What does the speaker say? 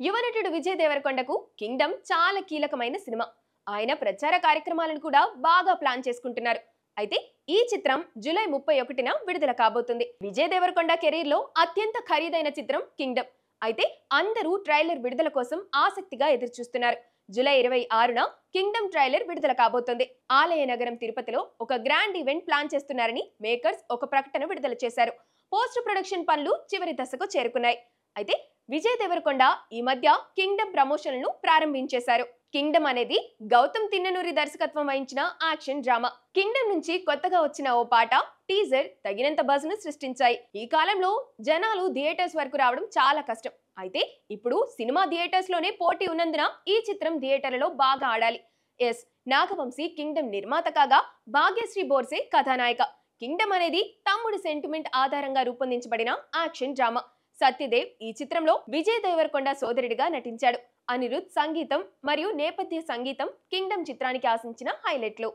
యువ నటుడు విజయ్ దేవరకొండకు కింగ్డమ్ చాలా కీలకమైన సినిమా. ఆయన ప్రచార కార్యక్రమాలను కూడా బాగా ప్లాన్ చేసుకుంటున్నారు. అయితే ఈ చిత్రం జూలై 31న విడుదల కాబోతుంది. విజయ్ దేవరకొండ కెరీర్ లో అత్యంత ఖరీదైన చిత్రం కింగ్డమ్. అయితే అందరూ ట్రైలర్ విడుదల కోసం ఆసక్తిగా ఎదురుచూస్తున్నారు. జూలై 26న కింగ్డమ్ ట్రైలర్ విడుదల కాబోతుంది. ఆలయ నగరం తిరుపతిలో ఒక గ్రాండ్ ఈవెంట్ ప్లాన్ చేస్తున్నారని మేకర్స్ ఒక ప్రకటన విడుదల చేశారు. పోస్ట్ ప్రొడక్షన్ పనులు చివరి దశకు చేరుకున్నాయి. అయితే విజయ్ దేవరకొండ ఈ మధ్య కింగ్డమ్ ప్రమోషన్లను ప్రారంభించేశారు. కింగ్డమ్ అనేది గౌతమ్ తిన్ననూరి దర్శకత్వం వహించిన యాక్షన్ డ్రామా. కింగ్డమ్ నుంచి కొత్తగా వచ్చిన ఓ పాట, టీజర్ తగినంత బజ్ ను సృష్టించాయి. ఈ కాలంలో జనాలు థియేటర్స్ వరకు రావడం చాలా కష్టం. అయితే ఇప్పుడు సినిమా థియేటర్స్ లోనే పోటీ ఉన్నందున ఈ చిత్రం థియేటర్లలో బాగా ఆడాలి. ఎస్, నాగవంశీ కింగ్డమ్ నిర్మాత కాగా భాగ్యశ్రీ బోర్సే కథానాయిక. కింగ్డమ్ అనేది తమ్ముడి సెంటిమెంట్ ఆధారంగా రూపొందించబడిన యాక్షన్ డ్రామా. సత్యదేవ్ ఈ చిత్రంలో విజయ్ దేవరకొండ సోదరుడిగా నటించాడు. అనిరుద్ సంగీతం మరియు నేపథ్య సంగీతం కింగ్డమ్ చిత్రానికి ఆశించిన హైలైట్లు.